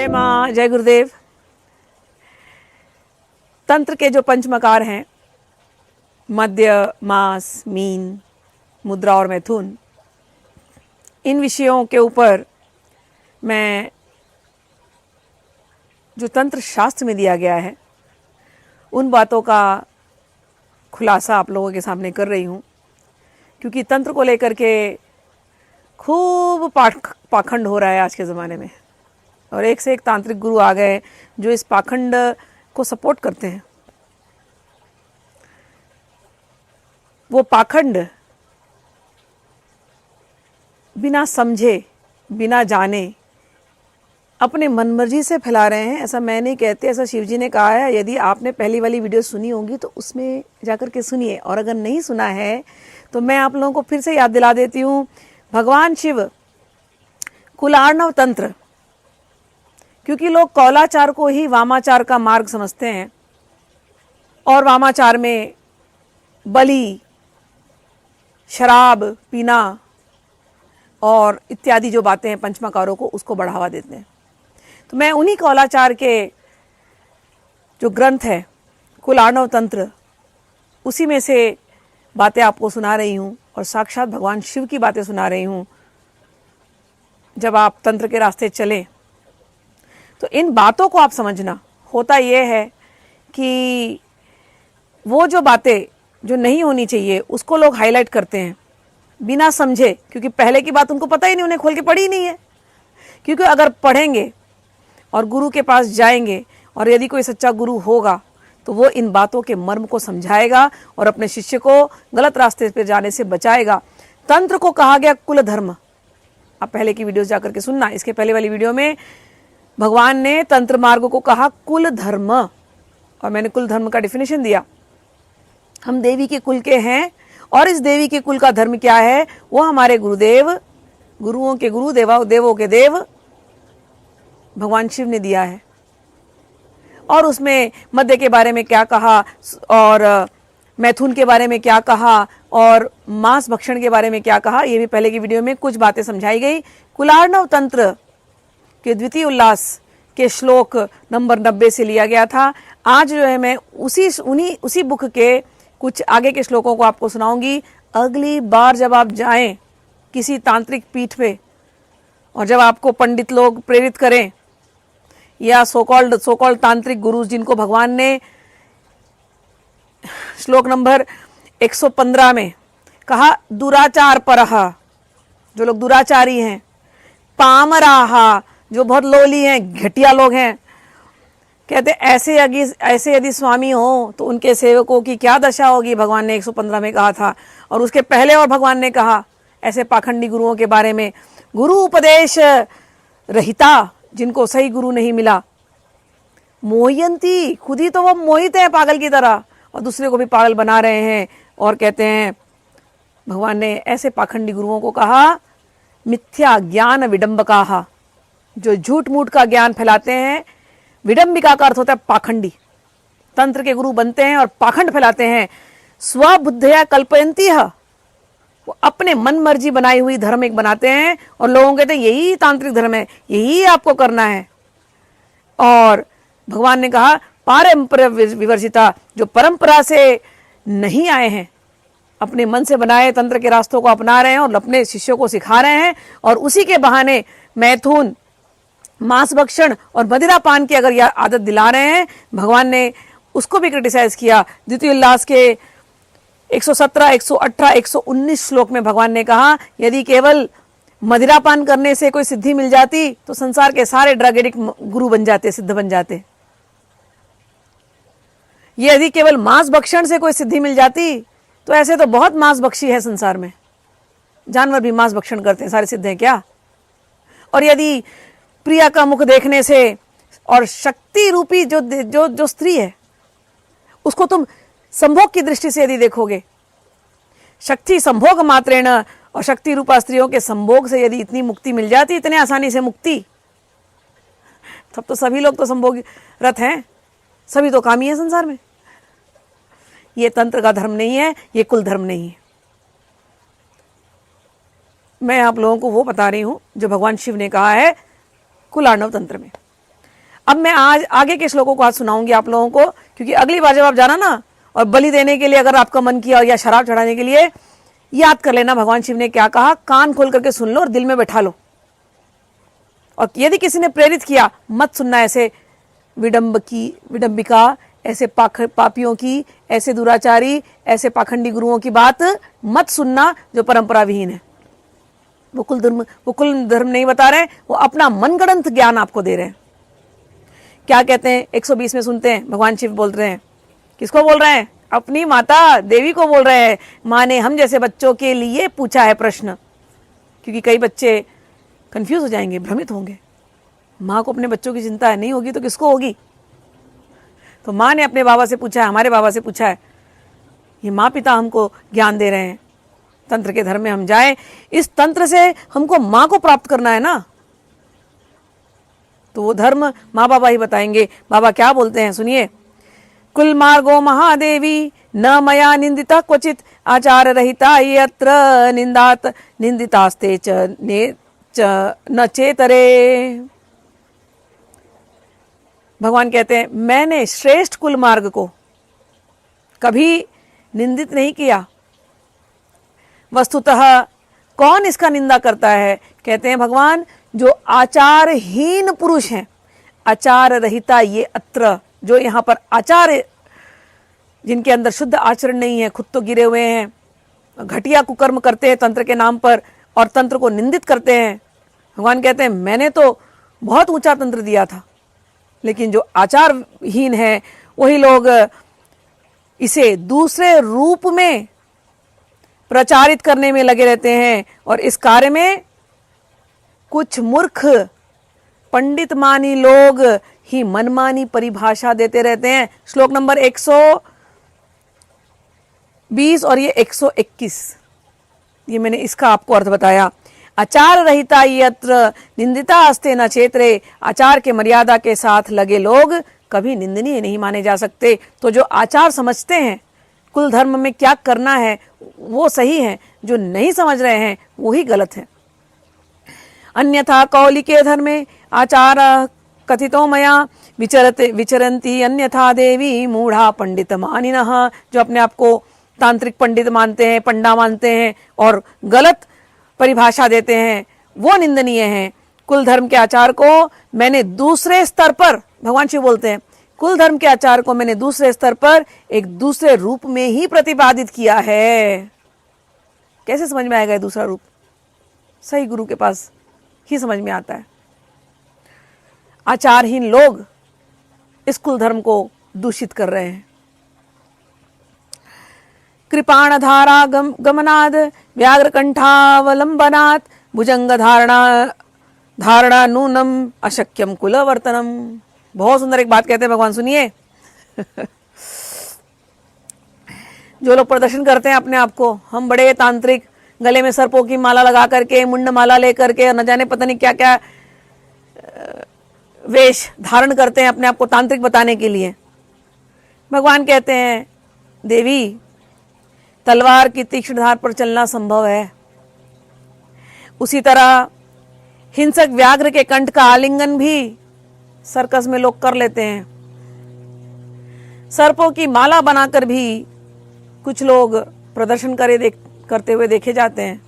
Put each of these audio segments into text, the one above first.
जय माँ, जय गुरुदेव। तंत्र के जो पंचमकार हैं, मध्य, मास, मीन, मुद्रा और मैथुन, इन विषयों के ऊपर मैं जो तंत्र शास्त्र में दिया गया है उन बातों का खुलासा आप लोगों के सामने कर रही हूँ, क्योंकि तंत्र को लेकर के खूब पाखंड हो रहा है आज के ज़माने में, और एक से एक तांत्रिक गुरु आ गए जो इस पाखंड को सपोर्ट करते हैं। वो पाखंड बिना समझे, बिना जाने अपने मनमर्जी से फैला रहे हैं। ऐसा मैं नहीं कहती, ऐसा शिव जी ने कहा है। यदि आपने पहली वाली वीडियो सुनी होगी तो उसमें जाकर के सुनिए, और अगर नहीं सुना है तो मैं आप लोगों को फिर से याद दिला देती हूँ। भगवान शिव कुलार्णव तंत्र, क्योंकि लोग कौलाचार को ही वामाचार का मार्ग समझते हैं, और वामाचार में बलि, शराब पीना और इत्यादि जो बातें हैं पंचमकारों को, उसको बढ़ावा देते हैं। तो मैं उन्हीं कौलाचार के जो ग्रंथ है कुलार्णव तंत्र, उसी में से बातें आपको सुना रही हूँ, और साक्षात भगवान शिव की बातें सुना रही हूँ। जब आप तंत्र के रास्ते चलें तो इन बातों को आप समझना। होता यह है कि वो जो बातें जो नहीं होनी चाहिए उसको लोग हाईलाइट करते हैं बिना समझे, क्योंकि पहले की बात उनको पता ही नहीं, उन्हें खोल के पढ़ी ही नहीं है। क्योंकि अगर पढ़ेंगे और गुरु के पास जाएंगे, और यदि कोई सच्चा गुरु होगा तो वो इन बातों के मर्म को समझाएगा और अपने शिष्य को गलत रास्ते पर जाने से बचाएगा। तंत्र को कहा गया कुल धर्म। आप पहले की वीडियोस जाकर के सुनना। इसके पहले वाली वीडियो में भगवान ने तंत्र मार्ग को कहा कुल धर्म, और मैंने कुल धर्म का डिफिनेशन दिया। हम देवी के कुल के हैं, और इस देवी के कुल का धर्म क्या है? वो हमारे गुरुदेव, गुरुओं के गुरु, देवों के देव भगवान शिव ने दिया है। और उसमें मध्य के बारे में क्या कहा, और मैथुन के बारे में क्या कहा, और मांस भक्षण के बारे में क्या कहा, ये भी पहले की वीडियो में कुछ बातें समझाई गई। कुलार्णव तंत्र के द्वितीय उल्लास के श्लोक नंबर 90 से लिया गया था। आज जो है मैं उसी बुक के कुछ आगे के श्लोकों को आपको सुनाऊंगी। अगली बार जब आप जाएं किसी तांत्रिक पीठ पे, और जब आपको पंडित लोग प्रेरित करें, या सोकॉल्ड तांत्रिक गुरु जिनको भगवान ने श्लोक नंबर 115 में कहा दुराचार परह, जो लोग दुराचारी हैं, पामराहा, जो बहुत लोली हैं, घटिया लोग हैं, कहते ऐसे यदि स्वामी हो तो उनके सेवकों की क्या दशा होगी, भगवान ने 115 में कहा था। और उसके पहले और भगवान ने कहा ऐसे पाखंडी गुरुओं के बारे में, गुरु उपदेश रहिता, जिनको सही गुरु नहीं मिला, मोहयंती, खुद ही तो वो मोहित है पागल की तरह, और दूसरे को भी पागल बना रहे हैं। और कहते हैं भगवान ने ऐसे पाखंडी गुरुओं को कहा मिथ्या ज्ञान विडंबकाहा, जो झूठ मूठ का ज्ञान फैलाते हैं। विडंबिका का अर्थ होता है पाखंडी। तंत्र के गुरु बनते हैं और पाखंड फैलाते हैं। स्वबुद्धया कल्पयंती, वो अपने मन मर्जी बनाई हुई धर्म एक बनाते हैं, और लोगों कहते हैं यही तांत्रिक धर्म है, यही आपको करना है। और भगवान ने कहा पारंपरा विवर्जिता, जो परंपरा से नहीं आए हैं, अपने मन से बनाए तंत्र के रास्तों को अपना रहे हैं और अपने शिष्यों को सिखा रहे हैं, और उसी के बहाने मैथुन, मांस भक्षण और मदिरा पान की अगर यह आदत दिला रहे हैं, भगवान ने उसको भी क्रिटिसाइज किया। द्वितीय उल्लास के 117, 118, 119 श्लोक में भगवान ने कहा यदि केवल मदिरा पान करने से कोई सिद्धि मिल जाती तो संसार के सारे ड्रग एडिक्ट गुरु बन जाते, सिद्ध बन जाते। यदि केवल मांस भक्षण से कोई सिद्धि मिल जाती तो ऐसे तो बहुत मांस भक्षी है संसार में, जानवर भी मांस भक्षण करते हैं, सारे सिद्ध हैं क्या? और यदि प्रिया का मुख देखने से, और शक्ति रूपी जो स्त्री है उसको तुम संभोग की दृष्टि से यदि देखोगे, शक्ति संभोग मात्रेण, और शक्ति रूपा स्त्रियों के संभोग से यदि इतनी मुक्ति मिल जाती, इतने आसानी से मुक्ति, तब तो सभी लोग तो संभोग रत हैं, सभी तो कामी है संसार में। ये तंत्र का धर्म नहीं है, ये कुल धर्म नहीं है। मैं आप लोगों को वो बता रही हूं जो भगवान शिव ने कहा है कुलार्णव तंत्र में। अब मैं आज आगे के श्लोकों को आज सुनाऊंगी आप लोगों को, क्योंकि अगली बार जब आप जाना ना और बलि देने के लिए अगर आपका मन किया या शराब चढ़ाने के लिए, याद कर लेना भगवान शिव ने क्या कहा, कान खोल करके सुन लो और दिल में बैठा लो। और यदि किसी ने प्रेरित किया, मत सुनना ऐसे विडंबिका, ऐसे पापियों की, ऐसे दुराचारी, ऐसे पाखंडी गुरुओं की बात मत सुनना जो परंपरा विहीन है। वो कुल धर्म नहीं बता रहे, वो अपना मनगढ़ंत ज्ञान आपको दे रहे हैं। क्या कहते हैं 120 में सुनते हैं, भगवान शिव बोल रहे हैं, किसको बोल रहे हैं, अपनी माता देवी को बोल रहे हैं। माँ ने हम जैसे बच्चों के लिए पूछा है प्रश्न, क्योंकि कई बच्चे कंफ्यूज हो जाएंगे, भ्रमित होंगे। माँ को अपने बच्चों की चिंता है, नहीं होगी तो किसको होगी। तो माँ ने अपने बाबा से पूछा है, हमारे बाबा से पूछा है। ये माँ पिता हमको ज्ञान दे रहे हैं, तंत्र के धर्म में हम जाएं, इस तंत्र से हमको माँ को प्राप्त करना है ना, तो वो धर्म माँ बाबा ही बताएंगे। बाबा क्या बोलते हैं सुनिए, कुल मार्गो महादेवी न मया निंदिता क्वचित आचार रहिता यत्र निंदितास्ते न चेतरे। भगवान कहते हैं मैंने श्रेष्ठ कुल मार्ग को कभी निंदित नहीं किया। वस्तुतः कौन इसका निंदा करता है, कहते हैं भगवान जो आचारहीन पुरुष हैं। आचार रहिता ये अत्र, जो यहाँ पर आचार, जिनके अंदर शुद्ध आचरण नहीं है, खुद तो गिरे हुए हैं, घटिया कुकर्म करते हैं तंत्र के नाम पर और तंत्र को निंदित करते हैं। भगवान कहते हैं मैंने तो बहुत ऊंचा तंत्र दिया था, लेकिन जो आचारहीन है वही लोग इसे दूसरे रूप में प्रचारित करने में लगे रहते हैं। और इस कार्य में कुछ मूर्ख पंडित मानी लोग ही मनमानी परिभाषा देते रहते हैं। श्लोक नंबर 120 और ये 121, ये मैंने इसका आपको अर्थ बताया। आचार रहिता यत्र निंदिता अस्ते न क्षेत्रे, आचार के मर्यादा के साथ लगे लोग कभी निंदनीय नहीं माने जा सकते। तो जो आचार समझते हैं कुल धर्म में क्या करना है वो सही है, जो नहीं समझ रहे हैं वही गलत है। अन्यथा कौलिके धर्मे आचार कथितो मया विचरन्ति अन्यथा देवी मूढ़ा पंडित मानिनः, जो अपने आप को तांत्रिक पंडित मानते हैं, पंडा मानते हैं और गलत परिभाषा देते हैं, वो निंदनीय हैं। कुल धर्म के आचार को मैंने दूसरे स्तर पर, भगवान शिव बोलते हैं कुल धर्म के आचार को मैंने दूसरे स्तर पर एक दूसरे रूप में ही प्रतिपादित किया है। कैसे समझ में आएगा ये दूसरा रूप, सही गुरु के पास ही समझ में आता है। आचारहीन लोग इस कुल धर्म को दूषित कर रहे हैं। कृपाण धारा गमनाद व्याघ्र कंठावलंबनात् भुजंग धारणा नूनम अशक्यम कुलवर्तनम। बहुत सुंदर एक बात कहते हैं भगवान, सुनिए। जो लोग प्रदर्शन करते हैं अपने आप को, हम बड़े तांत्रिक, गले में सर्पों की माला लगा करके, मुंड माला लेकर के, न जाने पता नहीं क्या क्या वेश धारण करते हैं अपने आप को तांत्रिक बताने के लिए। भगवान कहते हैं देवी तलवार की तीक्ष्ण धार पर चलना संभव है, उसी तरह हिंसक व्याघ्र के कंठ का आलिंगन भी सर्कस में लोग कर लेते हैं। सर्पों की माला बनाकर भी कुछ लोग प्रदर्शन करते हुए देखे जाते हैं।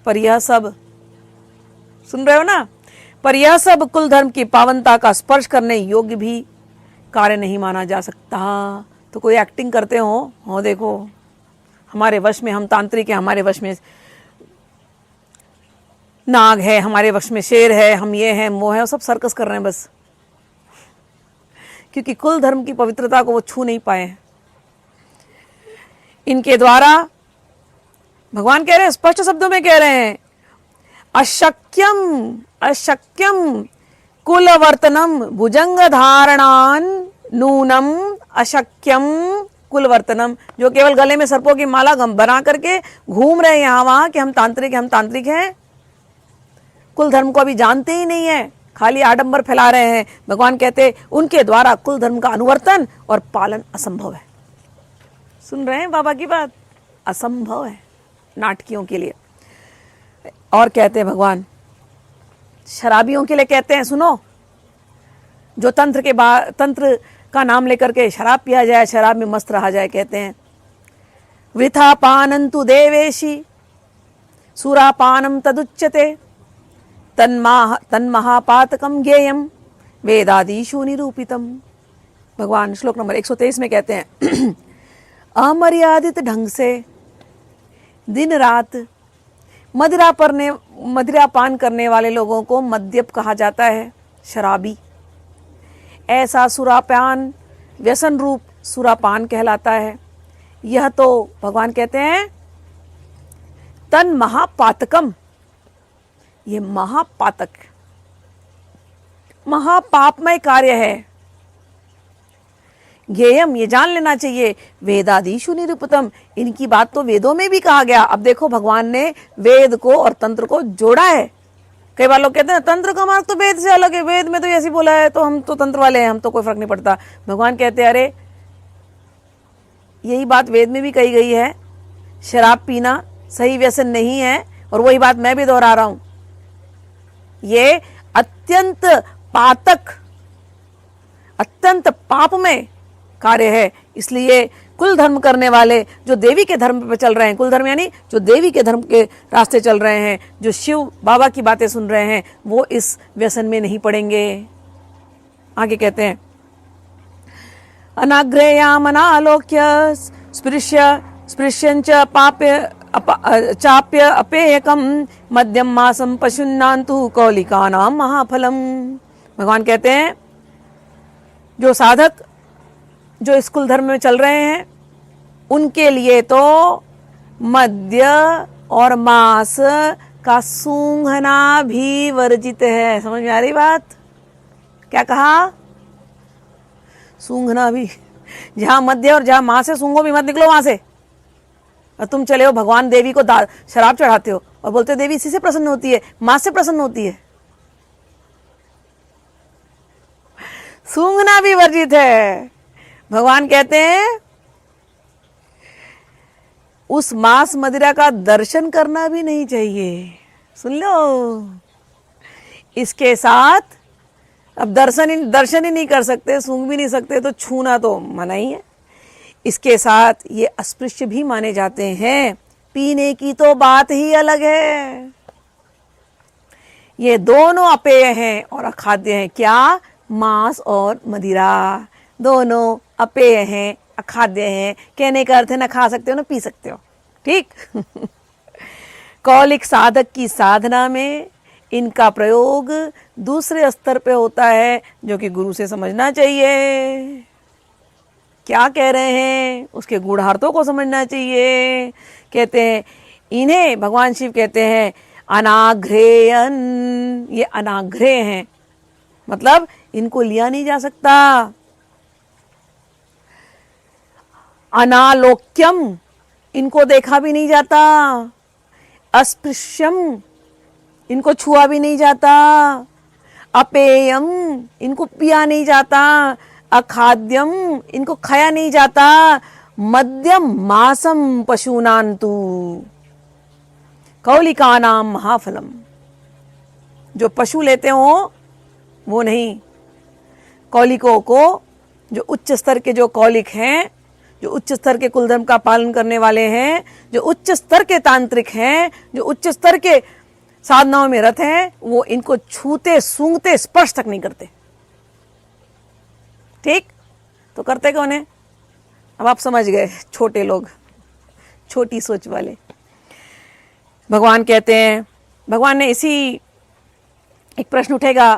पर यह सब, सुन रहे हो ना, पर यह सब कुल धर्म की पावनता का स्पर्श करने योग्य भी कार्य नहीं माना जा सकता। तो कोई एक्टिंग करते हो देखो हमारे वश में, हम तांत्रिक हैं, हमारे वश में नाग है, हमारे वश में शेर है, हम ये हैं वो है, वो सब सर्कस कर रहे हैं बस, क्योंकि कुल धर्म की पवित्रता को वो छू नहीं पाए हैं। इनके द्वारा भगवान कह रहे हैं, स्पष्ट शब्दों में कह रहे हैं, अशक्यम कुलवर्तनम भुजंग धारणान नूनम अशक्यम कुलवर्तनम। जो केवल गले में सर्पों की माला बना करके घूम रहे हैं यहाँ वहां कि हम तांत्रिक हैं, कुल धर्म को अभी जानते ही नहीं है, खाली आडंबर फैला रहे हैं। भगवान कहते उनके द्वारा कुल धर्म का अनुवर्तन और पालन असंभव है। सुन रहे हैं बाबा की बात, असंभव है नाटकियों के लिए। और कहते हैं भगवान शराबियों के लिए कहते हैं, सुनो जो तंत्र का नाम लेकर के शराब पिया जाए, शराब में मस्त रहा जाए, कहते हैं वृथा पानंतु देवेशी सुरापानम तदुच्यते तन्महापातकम ज्ञेयम वेदादीषु निरूपितम। भगवान श्लोक नंबर 123 में कहते हैं अमर्यादित ढंग से दिन रात मदिरा पान करने वाले लोगों को मद्यप कहा जाता है, शराबी। ऐसा सुरापान व्यसन रूप सुरापान कहलाता है। यह तो भगवान कहते हैं तन महापातकम, ये महापातक महापापमय कार्य है। ज्ञेयम, ये जान लेना चाहिए, वेदादीषु निरूपितम, इनकी बात तो वेदों में भी कहा गया। अब देखो भगवान ने वेद को और तंत्र को जोड़ा है। कई बार लोग कहते हैं तंत्र का मार्ग तो वेद से अलग है, वेद में तो ऐसी बोला है तो हम तो तंत्र वाले हैं, हम तो कोई फर्क नहीं पड़ता। भगवान कहते हैं अरे यही बात वेद में भी कही गई है, शराब पीना सही व्यसन नहीं है, और वही बात मैं भी दोहरा रहा हूं। ये अत्यंत पातक, अत्यंत पापमय कार्य है। इसलिए कुल धर्म करने वाले जो देवी के धर्म पे चल रहे हैं, कुल धर्म यानी जो देवी के धर्म के रास्ते चल रहे हैं, जो शिव बाबा की बातें सुन रहे हैं, वो इस व्यसन में नहीं पड़ेंगे। आगे कहते हैं अनाग्रेयाम अनालोक्य स्पृश्यंच चाप्य अपेयकम मध्यम मासम पशुन्नान्तु कौलिकानाम महाफलम। भगवान कहते हैं जो साधक जो इस कुल धर्म में चल रहे हैं उनके लिए तो मद्य और मांस का सूंघना भी वर्जित है। समझ में आ रही बात? क्या कहा? सूंघना भी। जहां मद्य और जहां मांस है, सूंघो भी मत, निकलो वहां से। और तुम चले हो भगवान देवी को शराब चढ़ाते हो और बोलते हो देवी इसी से प्रसन्न होती है, मांस से प्रसन्न होती है। सूंघना भी वर्जित है। भगवान कहते हैं उस मांस मदिरा का दर्शन करना भी नहीं चाहिए। सुन लो, इसके साथ अब दर्शन ही नहीं कर सकते, सूंघ भी नहीं सकते, तो छूना तो मना ही है। इसके साथ ये अस्पृश्य भी माने जाते हैं। पीने की तो बात ही अलग है। ये दोनों अपेय हैं और अखाद्य हैं। क्या? मांस और मदिरा दोनों अपेय हैं, अखाद्य हैं। कहने का अर्थ है ना खा सकते हो ना पी सकते हो, ठीक। कौलिक साधक की साधना में इनका प्रयोग दूसरे स्तर पे होता है, जो कि गुरु से समझना चाहिए। क्या कह रहे हैं उसके गूढ़ार्थों को समझना चाहिए। कहते हैं इन्हें भगवान शिव कहते हैं अनाघ्रेयन। ये अनाघ्रेय हैं, मतलब इनको लिया नहीं जा सकता। अनालोक्यम, इनको देखा भी नहीं जाता। अस्पृश्यम, इनको छुआ भी नहीं जाता। अपेयम, इनको पिया नहीं जाता। अखाद्यम, इनको खाया नहीं जाता। मध्यम मासम पशुनान्तु कौलिकानाम महाफलम। जो पशु लेते हो वो नहीं, कौलिकों को, जो उच्च स्तर के जो कौलिक हैं, जो उच्च स्तर के कुलधर्म का पालन करने वाले हैं, जो उच्च स्तर के तांत्रिक हैं, जो उच्च स्तर के साधनाओं में रत हैं, वो इनको छूते, सूंघते, स्पर्श तक नहीं करते। ठीक? तो करते कौन है? अब आप समझ गए, छोटे लोग, छोटी सोच वाले। भगवान कहते हैं, भगवान ने इसी एक प्रश्न उठेगा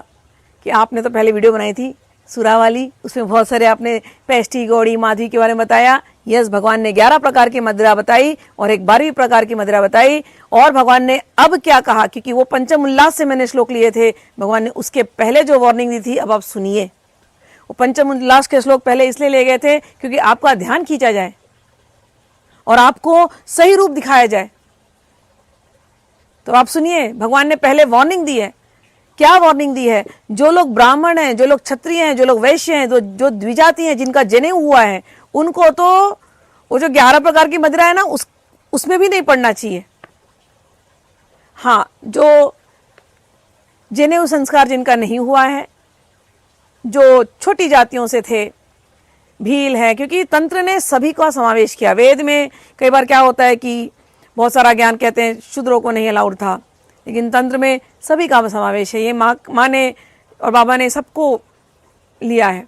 कि आपने तो पहले वीडियो बनाई थी सुरा वाली, उसमें बहुत सारे आपने पेष्टी, गौड़ी, माधवी के बारे में बताया। यस, भगवान ने 11 प्रकार की मदिरा बताई और एक 12वीं प्रकार की मदिरा बताई। और भगवान ने अब क्या कहा, क्योंकि वो पंचम उल्लास से मैंने श्लोक लिए थे, भगवान ने उसके पहले जो वार्निंग दी थी अब आप सुनिए। वो पंचम उल्लास के श्लोक पहले इसलिए ले गए थे क्योंकि आपका ध्यान खींचा जाए और आपको सही रूप दिखाया जाए। तो आप सुनिए, भगवान ने पहले वार्निंग दी है। क्या वार्निंग दी है? जो लोग ब्राह्मण हैं, जो लोग क्षत्रिय हैं, जो लोग वैश्य हैं, जो द्विजाति हैं, जिनका जनेऊ हुआ है, उनको तो वो जो 11 प्रकार की मदिरा है ना, उसमें भी नहीं पड़ना चाहिए। हाँ, जो जनेऊ संस्कार जिनका नहीं हुआ है, जो छोटी जातियों से थे, भील है, क्योंकि तंत्र ने सभी का समावेश किया। वेद में कई बार क्या होता है कि बहुत सारा ज्ञान कहते हैं शूद्रों को नहीं अलाउड था, लेकिन तंत्र में सभी का समावेश है। ये माँ ने और बाबा ने सबको लिया है।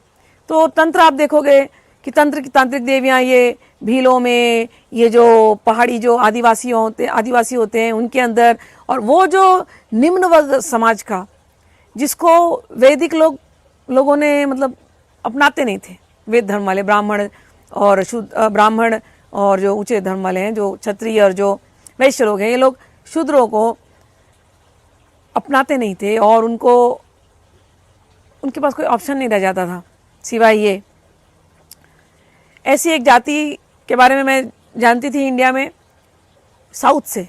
तो तंत्र आप देखोगे कि तंत्र की तांत्रिक देवियाँ ये भीलों में, ये जो पहाड़ी जो आदिवासी होते हैं उनके अंदर, और वो जो निम्न वर्ग समाज का जिसको वैदिक लोगों ने मतलब अपनाते नहीं थे, वेद धर्म वाले ब्राह्मण और ब्राह्मण और जो ऊंचे धर्म वाले हैं, जो क्षत्रिय और जो वैश्य लोग हैं, ये लोग शूद्रों को अपनाते नहीं थे और उनके पास कोई ऑप्शन नहीं रह जाता था सिवाय ये। ऐसी एक जाति के बारे में मैं जानती थी इंडिया में, साउथ से।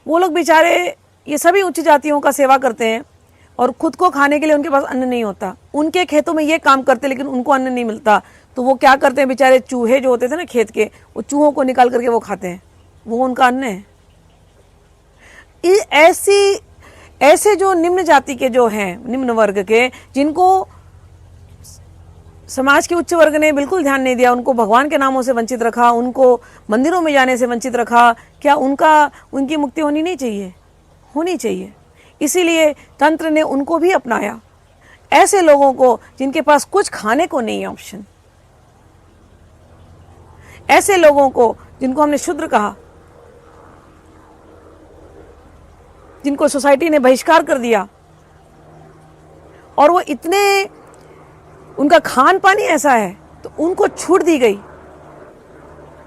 वो लोग बेचारे ये सभी उच्च जातियों का सेवा करते हैं और खुद को खाने के लिए उनके पास अन्न नहीं होता। उनके खेतों में ये काम करते लेकिन उनको अन्न नहीं मिलता, तो वो क्या करते हैं बेचारे, चूहे जो होते थे ना खेत के, वो चूहों को निकाल करके वो खाते हैं, वो उनका अन्न है। ऐसे जो निम्न जाति के जो हैं, निम्न वर्ग के, जिनको समाज के उच्च वर्ग ने बिल्कुल ध्यान नहीं दिया, उनको भगवान के नामों से वंचित रखा, उनको मंदिरों में जाने से वंचित रखा, क्या उनकी मुक्ति होनी नहीं चाहिए? होनी चाहिए। इसीलिए तंत्र ने उनको भी अपनाया, ऐसे लोगों को जिनके पास कुछ खाने को नहीं है ऑप्शन, ऐसे लोगों को जिनको हमने शूद्र कहा, जिनको सोसाइटी ने बहिष्कार कर दिया, और वो इतने, उनका खान पान ही ऐसा है, तो उनको छूट दी गई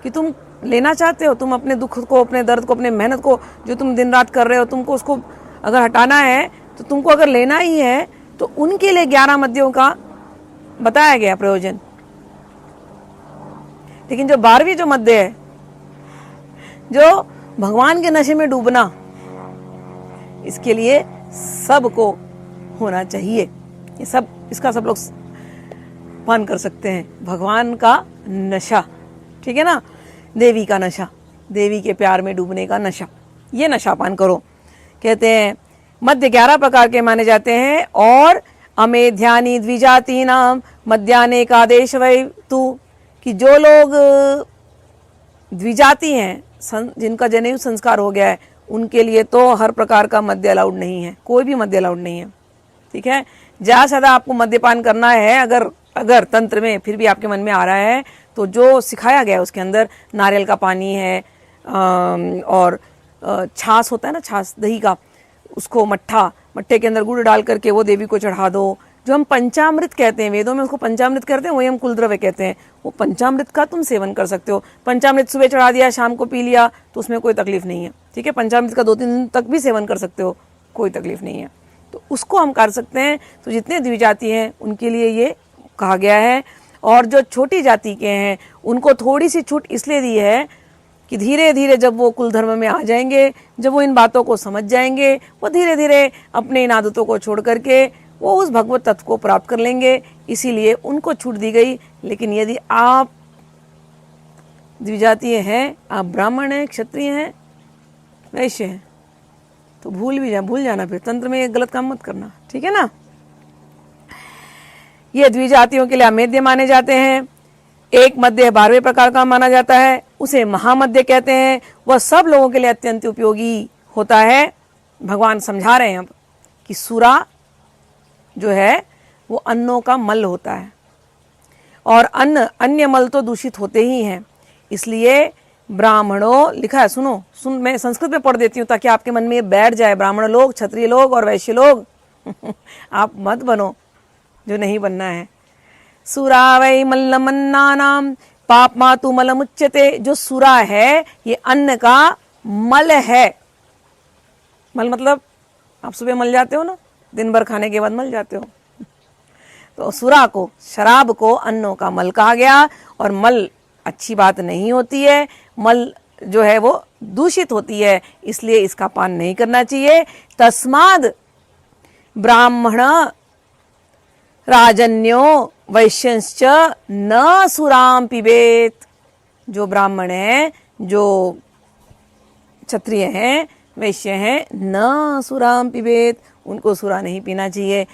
कि तुम लेना चाहते हो, तुम अपने दुख को, अपने दर्द को, अपने मेहनत को जो तुम दिन रात कर रहे हो, तुमको उसको अगर हटाना है, तो तुमको अगर लेना ही है, तो उनके लिए 11 मद्यों का बताया गया प्रयोजन। लेकिन जो 12वीं जो मध्य है, जो भगवान के नशे में डूबना, इसके लिए सबको होना चाहिए। ये सब, इसका सब लोग पान कर सकते हैं, भगवान का नशा, ठीक है ना, देवी का नशा, देवी के प्यार में डूबने का नशा, ये नशा पान करो। कहते हैं मध्य 11 प्रकार के माने जाते हैं, और अमेध्यानि द्विजाति नाम मध्याने का देश वै तू, कि जो लोग द्विजाति हैं, जिनका जनेऊ संस्कार हो गया है, उनके लिए तो हर प्रकार का मद्य अलाउड नहीं है, कोई भी मद्य अलाउड नहीं है, ठीक है। ज्यादा से ज्यादा आपको मद्यपान करना है, अगर तंत्र में फिर भी आपके मन में आ रहा है, तो जो सिखाया गया है उसके अंदर नारियल का पानी है, और छाछ होता है ना, छाछ दही का, उसको मट्ठे के अंदर गुड़ डाल करके वो देवी को चढ़ा दो। जो हम पंचामृत कहते हैं, वेदों में उसको पंचामृत कहते हैं, वही हम कुलद्रव्य कहते हैं, वो पंचामृत का तुम सेवन कर सकते हो। पंचामृत सुबह चढ़ा दिया, शाम को पी लिया, तो उसमें कोई तकलीफ नहीं है, ठीक है। पंचामृत का 2-3 दिन तक भी सेवन कर सकते हो, कोई तकलीफ नहीं है, तो उसको हम कर सकते हैं। तो जितने द्विजाति हैं उनके लिए ये कहा गया है, और जो छोटी जाति के हैं उनको थोड़ी सी छूट इसलिए दी है कि धीरे धीरे जब वो कुल धर्म में आ जाएंगे, जब वो इन बातों को समझ जाएंगे, वो धीरे धीरे अपने इन आदतों को छोड़ करके वो उस भगवत तत्व को प्राप्त कर लेंगे, इसीलिए उनको छूट दी गई। लेकिन यदि आप द्विजातीय हैं, आप ब्राह्मण हैं, क्षत्रिय हैं, वैश्य हैं, तो भूल जाना, फिर तंत्र में गलत काम मत करना, ठीक है ना। ये द्विजातियों के लिए अमेध्य माने जाते हैं। एक मध्य 12वें प्रकार का माना जाता है, उसे महामध्य कहते हैं। वह सब लोगों के लिए अत्यंत उपयोगी होता है। भगवान समझा रहे हैं अब कि सुरा जो है वो अन्नों का मल होता है, और अन्य मल तो दूषित होते ही हैं। इसलिए ब्राह्मणों, लिखा है, सुन मैं संस्कृत में पढ़ देती हूँ ताकि आपके मन में ये बैठ जाए। ब्राह्मण लोग, क्षत्रिय लोग और वैश्य लोग आप मत बनो जो नहीं बनना है। सुरा वै मल्लमन्नानाम पाप मातु मलमुच्यते। जो सुरा है ये अन्न का मल है। मल मतलब आप सुबह मल जाते हो ना, दिन भर खाने के बाद मल जाते हो, तो सुरा को, शराब को अन्नों का मल कहा गया। और मल अच्छी बात नहीं होती है, मल जो है वो दूषित होती है, इसलिए इसका पान नहीं करना चाहिए। तस्माद ब्राह्मण राजन्यो वैश्यश्च न सुराम पिबेत। जो ब्राह्मण है, जो क्षत्रिय हैं, वैश्य हैं, न सुराम पिबेत, उनको सुरा नहीं पीना चाहिए।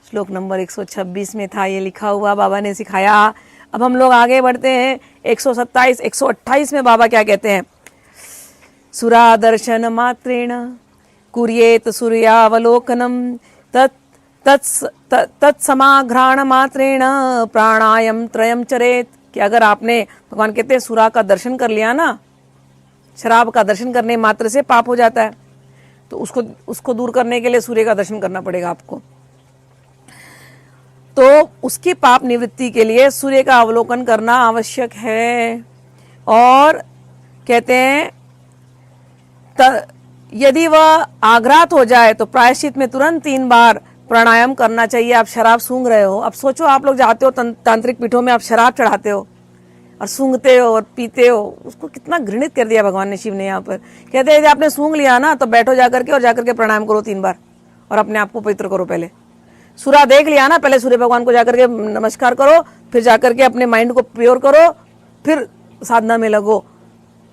श्लोक नंबर 126 में था ये लिखा हुआ, बाबा ने सिखाया। अब हम लोग आगे बढ़ते हैं 127 128 में बाबा क्या कहते हैं, सुरा दर्शन मात्रेण कुर्येत सूर्यावलोकनम तत्समाघ्राण मात्रेण प्राणायाम त्रयम चरेत। कि अगर आपने, भगवान कहते हैं, सुरा का दर्शन कर लिया ना, शराब का दर्शन करने मात्र से पाप हो जाता है, तो उसको दूर करने के लिए सूर्य का दर्शन करना पड़ेगा आपको। तो उसकी पाप निवृत्ति के लिए सूर्य का अवलोकन करना आवश्यक है। और कहते हैं यदि वह आघात हो जाए तो प्रायश्चित में तुरंत 3 बार प्राणायाम करना चाहिए। आप शराब सूंघ रहे हो, अब सोचो आप लोग जाते हो तांत्रिक पीठों में, आप शराब चढ़ाते हो और सूंघते हो और पीते हो, उसको कितना घृणित कर दिया भगवान ने, शिव ने। यहाँ पर कहते हैं यदि आपने सूंघ लिया ना तो बैठो जाकर के और जाकर के प्राणायाम करो 3 बार और अपने आप को पवित्र करो। पहले सूर्य देख लिया ना, पहले सूर्य भगवान को जाकर के नमस्कार करो, फिर जाकर के अपने माइंड को प्योर करो, फिर साधना में लगो।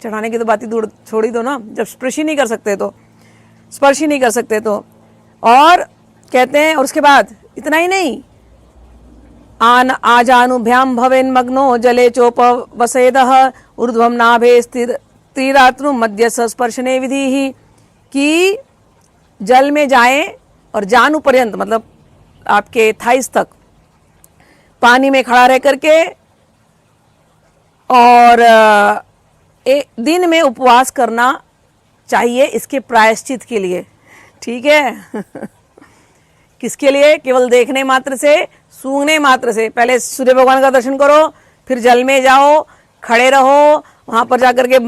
चढ़ाने की तो बात ही दूर छोड़ ही दो ना, जब स्पर्श ही नहीं कर सकते तो, स्पर्श ही नहीं कर सकते तो। और कहते हैं, और उसके बाद इतना ही नहीं, आजानुभ्याम भवेन मग्नो जले चोप वसेदह ऊर्ध्वम नाभे स्थिरात्नु मध्य स्पर्शने विधि ही, कि जल में जाए और जानु पर्यंत, मतलब आपके थाइस तक पानी में खड़ा रह करके, और एक दिन में उपवास करना चाहिए इसके प्रायश्चित के लिए। ठीक है किसके लिए? केवल देखने मात्र से, सूंघने मात्र से। पहले सूर्य भगवान का दर्शन करो, फिर जल में जाओ, खड़े रहो, वहां पर जाकर के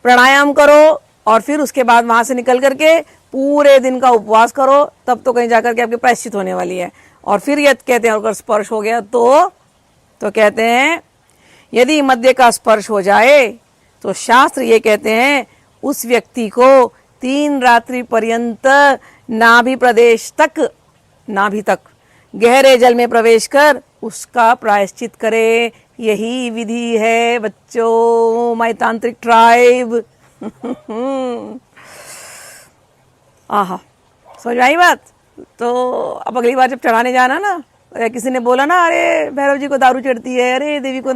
प्राणायाम करो, और फिर उसके बाद वहां से निकल करके पूरे दिन का उपवास करो, तब तो कहीं जाकर के आपकी प्रायश्चित होने वाली है। और फिर ये कहते हैं अगर स्पर्श हो गया तो कहते हैं यदि मध्य का स्पर्श हो जाए तो शास्त्र ये कहते हैं उस व्यक्ति को 3 रात्रि पर्यंत नाभि प्रदेश तक, नाभि तक गहरे जल में प्रवेश कर उसका प्रायश्चित करे। यही विधि है बच्चों, माय तांत्रिक ट्राइब। आहा, समझ में आई बात? तो अब अगली बार जब चढ़ाने जाना ना, या किसी ने बोला ना अरे भैरव जी को दारू चढ़ती है, अरे देवी को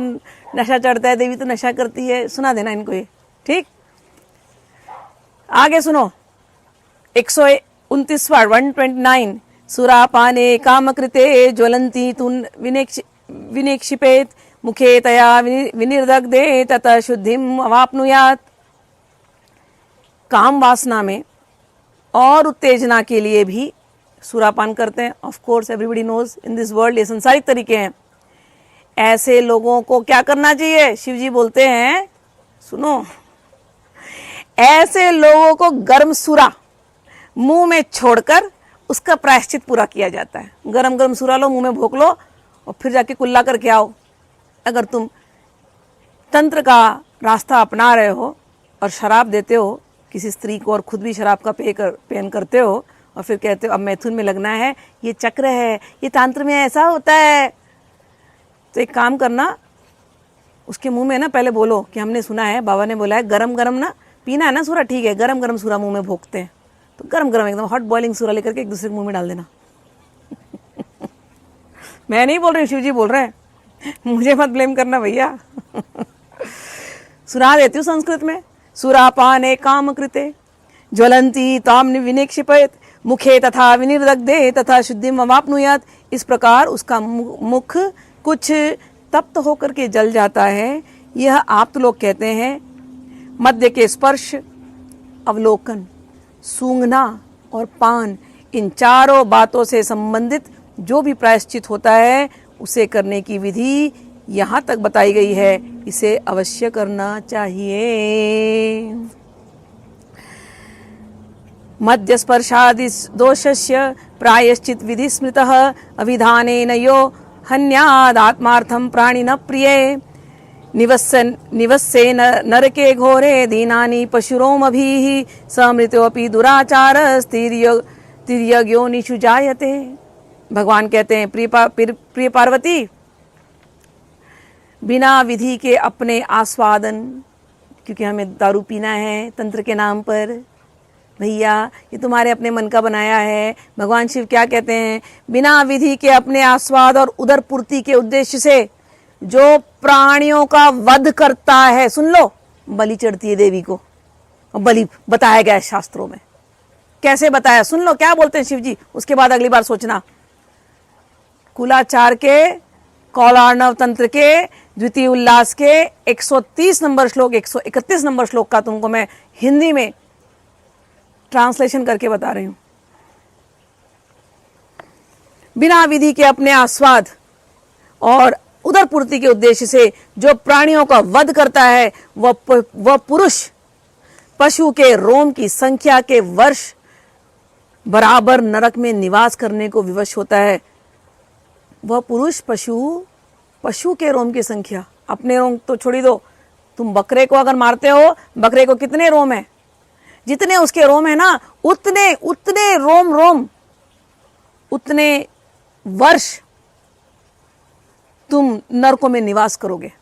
नशा चढ़ता है, देवी तो नशा करती है, सुना देना इनको ये। ठीक, आगे सुनो 129वां 129, सुरापाने कामकृते ज्वलंती तुन विनिक्षिपेत मुखे तया विनिर्दग्धे ततः शुद्धिम अवाप्नुयात। काम वासना में और उत्तेजना के लिए भी सुरापान करते हैं। Of course everybody knows in this world, ये संसारिक तरीके हैं। ऐसे लोगों को क्या करना चाहिए? शिव जी बोलते हैं, सुनो, ऐसे लोगों को गर्म सुरा मुंह में छोड़कर उसका प्रायश्चित पूरा किया जाता है। गरम गरम सुरा लो, मुंह में भोंक लो और फिर जाके कुल्ला करके आओ। अगर तुम तंत्र का रास्ता अपना रहे हो और शराब देते हो किसी स्त्री को और खुद भी शराब का पेन करते हो और फिर कहते हो अब मैथुन में लगना है, ये चक्र है, ये तांत्र में ऐसा होता है, तो एक काम करना, उसके मुंह में ना पहले बोलो कि हमने सुना है, बाबा ने बोला है गरम गरम ना पीना है ना सूरा, ठीक है, गरम गरम सूरा मुंह में भोंकते हैं, तो गरम गरम एकदम हॉट बॉइलिंग सूरा लेकर के एक दूसरे के मुंह में डाल देना। मैं नहीं बोल रही, शिव जी बोल रहे हैं, मुझे मत ब्लेम करना भैया। सुना देती हूँ संस्कृत में, सुरापाने काम कृते ज्वलंती ताम विनिक्षिपेत मुखे तथा विनिर्दग्धे तथा शुद्धिम अवाप्नुयात। इस प्रकार उसका मुख कुछ तप्त होकर के जल जाता है। यह आप तो लोग कहते हैं मध्य के स्पर्श, अवलोकन, सूंघना और पान, इन चारों बातों से संबंधित जो भी प्रायश्चित होता है उसे करने की विधि यहाँ तक बताई गई है, इसे अवश्य करना चाहिए। मध्य स्पर्शादि दोषस्य प्रायश्चित विधि स्मृतः अभिधानेन यो हन्यादात्मार्थं प्राणिन प्रिये निवस्से नरके घोरे दीनानि पशुरोमभिः समृतोऽपि दुराचार तिर्यग्योनिषु जायते। भगवान कहते हैं प्रिय पार्वती, बिना विधि के अपने आस्वादन, क्योंकि हमें दारू पीना है तंत्र के नाम पर, भैया ये तुम्हारे अपने मन का बनाया है। भगवान शिव क्या कहते हैं, बिना विधि के अपने आस्वाद और उदर पूर्ति के उद्देश्य से जो प्राणियों का वध करता है, सुन लो, बलि चढ़ती है देवी को, और बलि बताया गया है शास्त्रों में। कैसे बताया, सुन लो क्या बोलते हैं शिव जी, उसके बाद अगली बार सोचना। कुलाचार के, कौलार्णव तंत्र के, द्वितीय उल्लास के 130 नंबर श्लोक, 131 नंबर श्लोक का तुमको मैं हिंदी में ट्रांसलेशन करके बता रही हूं। बिना विधि के अपने आस्वाद और उदर पूर्ति के उद्देश्य से जो प्राणियों का वध करता है वह पुरुष पशु के रोम की संख्या के वर्ष बराबर नरक में निवास करने को विवश होता है। वह पुरुष पशु के रोम की संख्या, अपने रोम तो छोड़ी दो, तुम बकरे को अगर मारते हो, बकरे को कितने रोम है, जितने उसके रोम है ना, उतने रोम उतने वर्ष तुम नरकों में निवास करोगे।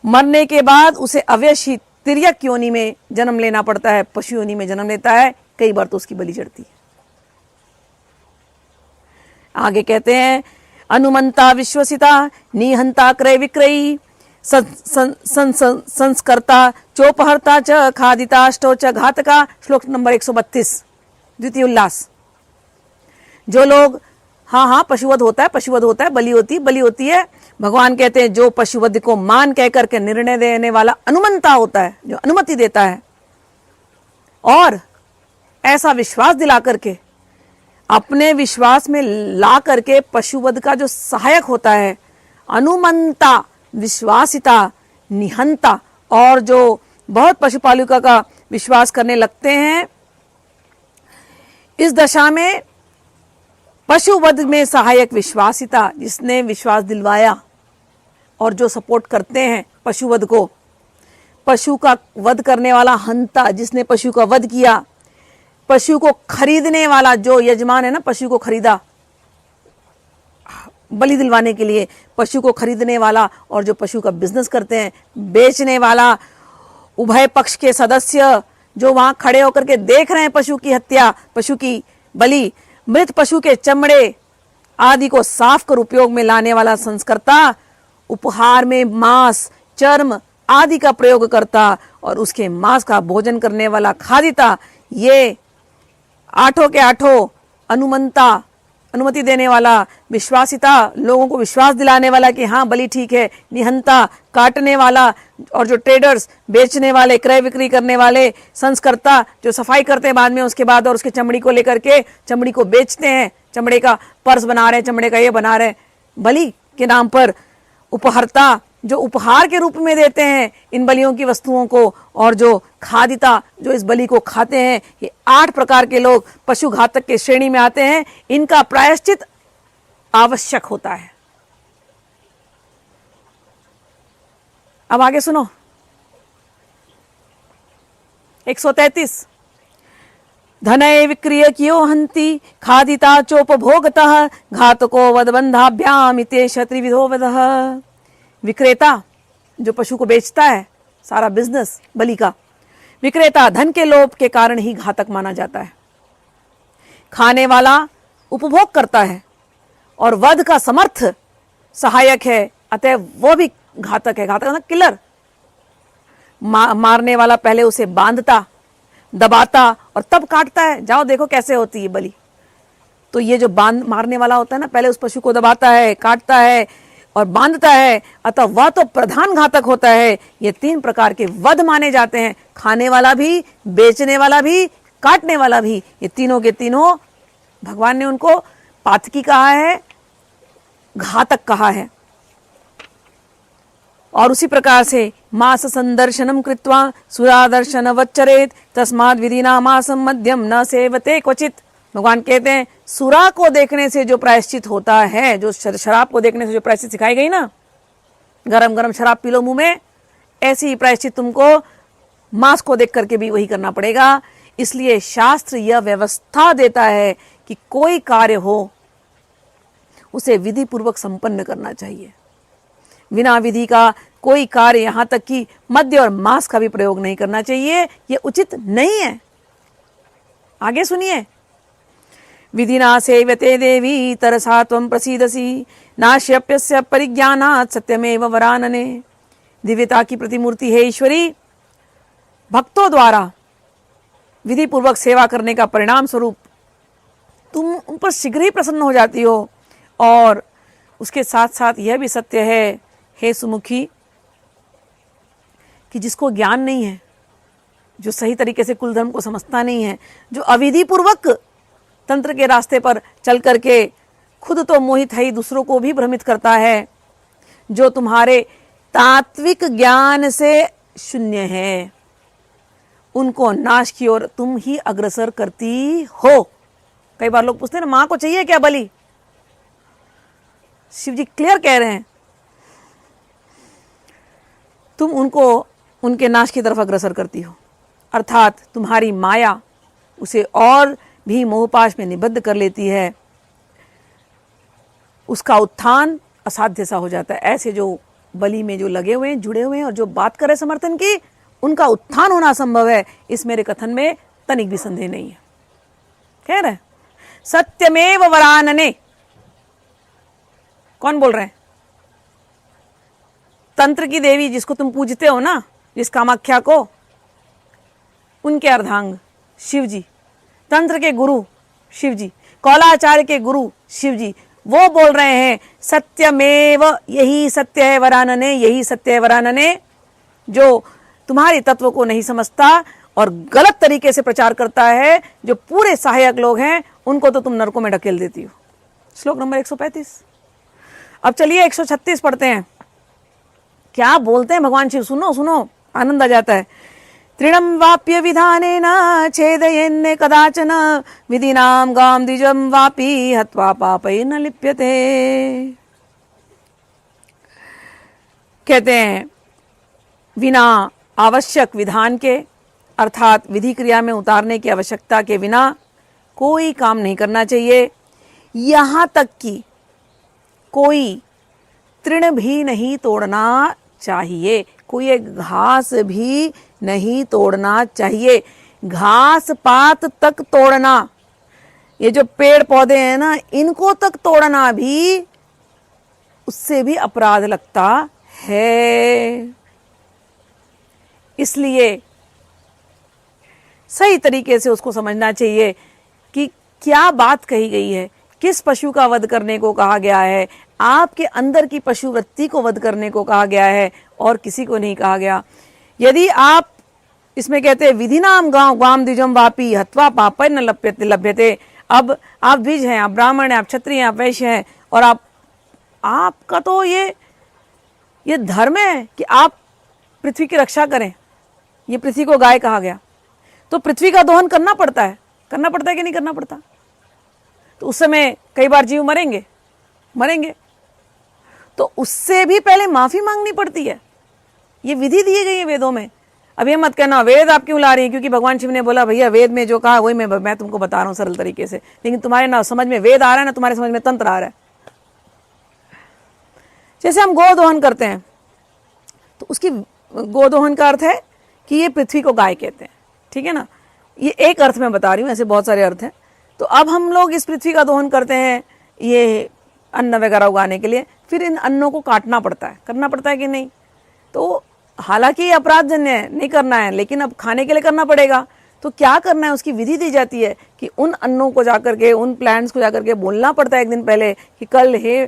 मरने के बाद उसे अवश्य तिर्यक योनि में जन्म लेना पड़ता है, पशु योनि में जन्म लेता है, कई बार तो उसकी बलि चढ़ती है। आगे कहते हैं, अनुमंता विश्वसिता निहंता क्रय विक्रयी संस्कर्ता चोपहर्ता च खादिताष्टो च घातका। श्लोक नंबर 132 द्वितीय उल्लास। जो लोग, हाँ पशुवध होता है, बलि होती है। भगवान कहते हैं जो पशुवध को मान कह करके निर्णय देने वाला अनुमंता होता है, जो अनुमति देता है और ऐसा विश्वास दिला करके, अपने विश्वास में ला करके पशुवध का जो सहायक होता है, अनुमंता, विश्वासिता, निहंता, और जो बहुत पशुपालिका का विश्वास करने लगते हैं, इस दशा में पशुवध में सहायक विश्वासिता, जिसने विश्वास दिलवाया और जो सपोर्ट करते हैं पशुवध को, पशु का वध करने वाला हंता, जिसने पशु का वध किया, पशु को खरीदने वाला, जो यजमान है ना, पशु को खरीदा बलि दिलवाने के लिए, पशु को खरीदने वाला, और जो पशु का बिजनेस करते हैं, बेचने वाला, उभय पक्ष के सदस्य जो वहां खड़े होकर के देख रहे हैं पशु की हत्या, पशु की बलि, मृत पशु के चमड़े आदि को साफ कर उपयोग में लाने वाला संस्कर्ता, उपहार में मांस, चर्म आदि का प्रयोग करता और उसके मांस का भोजन करने वाला खादिता, ये आठों के आठों अनुमंता, अनुमति देने वाला, विश्वासिता, लोगों को विश्वास दिलाने वाला कि हाँ बलि ठीक है, निहंता, काटने वाला, और जो ट्रेडर्स, बेचने वाले, क्रय विक्री करने वाले, संस्कर्ता, जो सफाई करते हैं बाद में उसके बाद और उसके चमड़ी को लेकर के चमड़ी को बेचते हैं, चमड़े का पर्स बना रहे हैं, चमड़े का ये बना रहे हैं बलि के नाम पर, उपहर्ता, जो उपहार के रूप में देते हैं इन बलियों की वस्तुओं को, और जो खादिता, जो इस बलि को खाते हैं। ये 8 प्रकार के लोग पशु घातक के श्रेणी में आते हैं। इनका प्रायश्चित आवश्यक होता है। अब आगे सुनो, 133 धनय विक्रिय कियो हंति खादिता चोपभोगतः घातको वधबंधाभ्याम इतेश त्रिविधो वधः। विक्रेता, जो पशु को बेचता है, सारा बिजनेस बलि का, विक्रेता धन के लोभ के कारण ही घातक माना जाता है। खाने वाला उपभोग करता है और वध का समर्थ सहायक है, अतः वो भी घातक है। घातक मतलब किलर। मारने वाला पहले उसे बांधता, दबाता और तब काटता है। जाओ देखो कैसे होती है बलि। तो ये जो मारने वाला होता है ना, पहले उस पशु को दबाता है, काटता है और बांधता है, अतः वह तो प्रधान घातक होता है। ये 3 प्रकार के वध माने जाते हैं, खाने वाला भी, बेचने वाला भी, काटने वाला भी। ये तीनों के तीनों भगवान ने उनको पातकी कहा है, घातक कहा है। और उसी प्रकार से मास संदर्शनम कृत्वा सुरादर्शन वच्चरेत तस्माद् विधिना मासम मध्यम न सेवते क्वचित। भगवान कहते हैं सुरा को देखने से जो प्रायश्चित होता है, जो शराब को देखने से जो प्रायश्चित सिखाई गई ना, गरम गरम शराब पी लो मुंह में, ऐसी ही प्रायश्चित तुमको मांस को देख करके भी वही करना पड़ेगा। इसलिए शास्त्र यह व्यवस्था देता है कि कोई कार्य हो उसे विधि पूर्वक संपन्न करना चाहिए। बिना विधि का कोई कार्य, यहाँ तक कि मद्य और मांस का भी प्रयोग नहीं करना चाहिए, ये उचित नहीं है। आगे सुनिए, विधिना सेव्यते देवी तरसा त्वं प्रसीदसि नाश्यप्यस्य परिज्ञानात् सत्यमेव वरानने। दिव्यता की प्रतिमूर्ति है ईश्वरी, भक्तों द्वारा विधि पूर्वक सेवा करने का परिणाम स्वरूप तुम उन पर शीघ्र ही प्रसन्न हो जाती हो। और उसके साथ साथ यह भी सत्य है हे सुमुखी कि जिसको ज्ञान नहीं है, जो सही तरीके से कुल धर्म को समझता नहीं है, जो अविधि पूर्वक तंत्र के रास्ते पर चल करके खुद तो मोहित है ही दूसरों को भी भ्रमित करता है, जो तुम्हारे तात्विक ज्ञान से शून्य है, उनको नाश की ओर तुम ही अग्रसर करती हो। कई बार लोग पूछते हैं ना, मां को चाहिए क्या बलि? शिव जी क्लियर कह रहे हैं, तुम उनको उनके नाश की तरफ अग्रसर करती हो, अर्थात तुम्हारी माया उसे और भी मोहपाश में निबद्ध कर लेती है, उसका उत्थान असाध्य सा हो जाता है। ऐसे जो बलि में जो लगे हुए हैं, जुड़े हुए हैं और जो बात करे समर्थन की, उनका उत्थान होना संभव है, इस मेरे कथन में तनिक भी संदेह नहीं है। कह रहे सत्यमेव वरानने, कौन बोल रहे हैं? तंत्र की देवी जिसको तुम पूजते हो ना, जिस कामाख्या को, उनके अर्धांग शिव जी, तंत्र के गुरु शिव जी, कौलाचार्य के गुरु शिव जी, वो बोल रहे हैं सत्यमेव, यही सत्य है वरानने, यही सत्य है वरानने। जो तुम्हारे तत्व को नहीं समझता और गलत तरीके से प्रचार करता है, जो पूरे सहायक लोग हैं, उनको तो तुम नरकों में ढकेल देती हो। श्लोक नंबर 135। अब चलिए 136 पढ़ते हैं। क्या बोलते हैं भगवान शिव, सुनो सुनो, आनंद आ जाता है। तृणं वाप्य विधानेन छेदयेन्न कदाचन विधिनां गां द्विजं वापि हत्वा पापैर्न लिप्यते। कहते हैं बिना आवश्यक विधान के, अर्थात विधि क्रिया में उतारने की आवश्यकता के बिना कोई काम नहीं करना चाहिए। यहाँ तक कि कोई तृण भी नहीं तोड़ना चाहिए, कोई एक घास भी नहीं तोड़ना चाहिए। घास पात तक तोड़ना, ये जो पेड़ पौधे हैं ना, इनको तक तोड़ना भी, उससे भी अपराध लगता है। इसलिए सही तरीके से उसको समझना चाहिए कि क्या बात कही गई है, किस पशु का वध करने को कहा गया है, आपके अंदर की पशु वृत्ति को वध करने को कहा गया है और किसी को नहीं कहा गया। यदि आप इसमें कहते हैं विधिनाम गाम द्विजम वापी हत्वा पापैर्न लभ्यते, अब आप द्विज हैं, आप ब्राह्मण हैं, आप क्षत्रिय हैं, आप वैश्य हैं, और आपका तो ये धर्म है कि आप पृथ्वी की रक्षा करें। ये पृथ्वी को गाय कहा गया, तो पृथ्वी का दोहन करना पड़ता है कि नहीं करना पड़ता? तो उस समय कई बार जीव मरेंगे, तो उससे भी पहले माफी मांगनी पड़ती है। ये विधि दी गई है वेदों में। अब ये मत कहना वेद आप क्यों ला रही है, क्योंकि भगवान शिव ने बोला भैया वेद में जो कहा वही मैं तुमको बता रहा हूं सरल तरीके से, लेकिन तुम्हारे ना समझ में वेद आ रहा है ना तुम्हारे समझ में तंत्र आ रहा है। जैसे हम गोदोहन करते हैं, तो उसकी गोदोहन का अर्थ है कि ये पृथ्वी को गाय कहते हैं, ठीक है ना। ये एक अर्थ में बता रही हूँ, ऐसे बहुत सारे अर्थ हैं। तो अब हम लोग इस पृथ्वी का दोहन करते हैं ये अन्न वगैरह उगाने के लिए, फिर इन अन्नों को काटना पड़ता है, करना पड़ता है कि नहीं? तो हालांकि अपराधजन्य है, नहीं करना है, लेकिन अब खाने के लिए करना पड़ेगा। तो क्या करना है, उसकी विधि दी जाती है कि उन अन्नों को जाकर के, उन प्लांट्स को जाकर के बोलना पड़ता है एक दिन पहले कि कल हे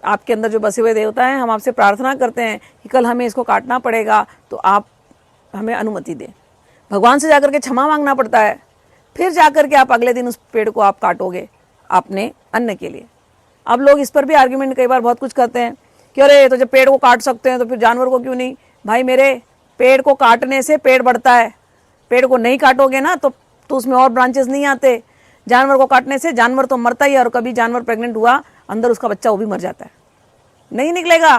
आपके अंदर जो बसे हुए देवता हैं, हम आपसे प्रार्थना करते हैं कि कल हमें इसको काटना पड़ेगा, तो आप हमें अनुमति दें। भगवान से जाकर के क्षमा मांगना पड़ता है, फिर जाकर के आप अगले दिन उस पेड़ को आप काटोगे अपने अन्न के लिए। अब लोग इस पर भी आर्ग्यूमेंट कई बार बहुत कुछ करते हैं कि अरे तो जब पेड़ को काट सकते हैं तो फिर जानवर को क्यों नहीं? भाई मेरे, पेड़ को काटने से पेड़ बढ़ता है, पेड़ को नहीं काटोगे ना तो उसमें और ब्रांचेस नहीं आते। जानवर को काटने से जानवर तो मरता ही है, और कभी जानवर प्रेग्नेंट हुआ, अंदर उसका बच्चा वो भी मर जाता है, नहीं निकलेगा।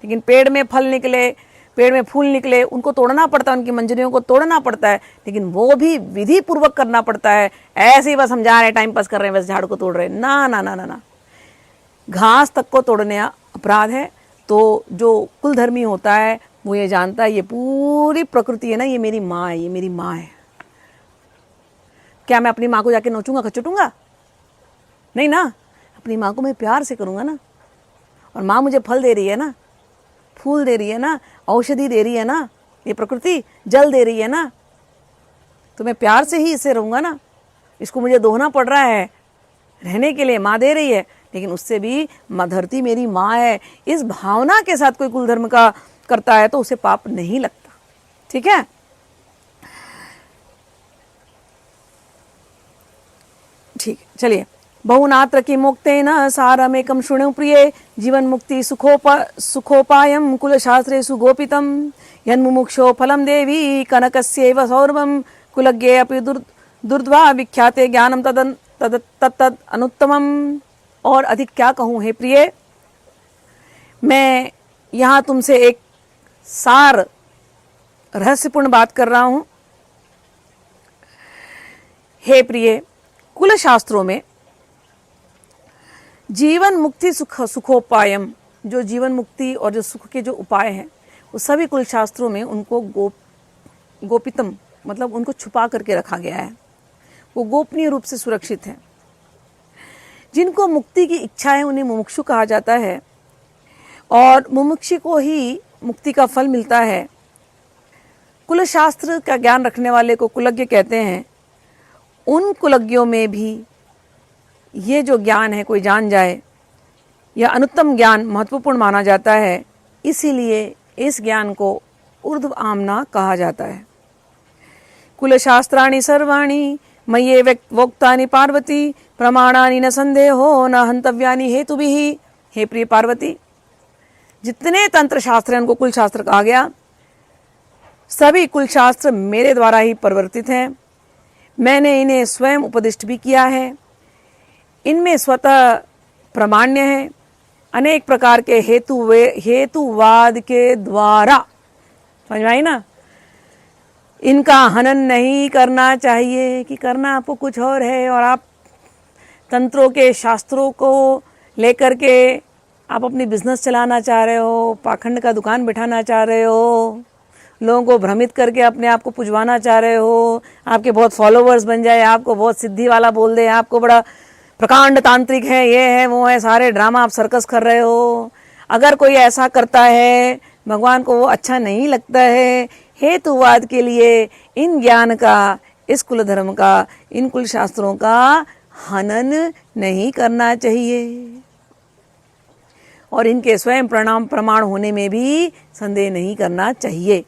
लेकिन पेड़ में फल निकले, पेड़ में फूल निकले, उनको तोड़ना पड़ता है, उनकी मंजरियों को तोड़ना पड़ता है, लेकिन वो भी विधि पूर्वक करना पड़ता है। ऐसे ही बस हम जा रहे हैं, टाइम पास कर रहे हैं, बस झाड़ को तोड़ रहे हैं, ना ना ना ना ना। घास तक को तोड़ने अपराध है, तो जो कुलधर्मी होता है वो ये जानता है ये पूरी प्रकृति है ना, ये मेरी माँ है, ये मेरी माँ है। क्या मैं अपनी माँ को जाके नोचूंगा, खचूटूंगा? नहीं ना, अपनी माँ को मैं प्यार से करूँगा ना। और माँ मुझे फल दे रही है ना, फूल दे रही है ना, औषधि दे रही है ना, ये प्रकृति जल दे रही है ना, तो मैं प्यार से ही इसे रहूँगा ना। इसको मुझे दोहना पड़ रहा है रहने के लिए, माँ दे रही है, लेकिन उससे भी धरती मेरी माँ है, इस भावना के साथ कोई कुलधर्म का करता है तो उसे पाप नहीं लगता। ठीक है। ठीक है, चलिए। बहुनात्र की मुक्ते न सारमेकम शृणु प्रिये जीवन मुक्ति सुखोपायम कुलशास्त्रेषु गोपितम यन्मुमुक्षो फलम देवी कनकस्यैव सौरभम कुलज्ञे अपि दुर्द्वा विख्याते ज्ञानम तद अनुत्तमम। और अधिक क्या कहूँ हे प्रिय, मैं यहाँ तुमसे एक सार रहस्यपूर्ण बात कर रहा हूँ। हे प्रिय, कुल शास्त्रों में जीवन मुक्ति सुखोपायम, जो जीवन मुक्ति और जो सुख के जो उपाय हैं वो सभी कुल शास्त्रों में उनको गोपितम मतलब उनको छुपा करके रखा गया है, वो गोपनीय रूप से सुरक्षित है। जिनको मुक्ति की इच्छा है उन्हें मुमुक्षु कहा जाता है और मुमुक्षु को ही मुक्ति का फल मिलता है। कुल शास्त्र का ज्ञान रखने वाले को कुलज्ञ कहते हैं। उन कुलज्ञों में भी ये जो ज्ञान है कोई जान जाए, यह अनुत्तम ज्ञान महत्वपूर्ण माना जाता है, इसीलिए इस ज्ञान को ऊर्ध्व आमना कहा जाता है। कुल शास्त्राणि सर्वाणि मय्ये वोक्तानि पार्वती प्रमाणानि न संदेहो न हंतव्यानि हेतुभिः। हे प्रिय पार्वती, जितने तंत्र शास्त्र हैं उनको कुल शास्त्र कहा गया। सभी कुल शास्त्र मेरे द्वारा ही परिवर्तित हैं। मैंने इन्हें स्वयं उपदिष्ट भी किया है। इनमें स्वतः प्रामाण्य है। अनेक प्रकार के हेतुवाद के द्वारा, समझ में आई ना, इनका हनन नहीं करना चाहिए कि करना आपको कुछ और है और आप तंत्रों के शास्त्रों को लेकर के आप अपनी बिजनेस चलाना चाह रहे हो, पाखंड का दुकान बिठाना चाह रहे हो, लोगों को भ्रमित करके अपने आप को पुजवाना चाह रहे हो, आपके बहुत फॉलोवर्स बन जाए, आपको बहुत सिद्धि वाला बोल दे, आपको बड़ा प्रकांड तांत्रिक है, ये है वो है, सारे ड्रामा आप सर्कस कर रहे हो। अगर कोई ऐसा करता है भगवान को वो अच्छा नहीं लगता है। हेतुवाद के लिए इन ज्ञान का, इस कुल धर्म का, इन कुल शास्त्रों का हनन नहीं करना चाहिए और इनके स्वयं प्रमाण होने में भी संदेह नहीं करना चाहिए।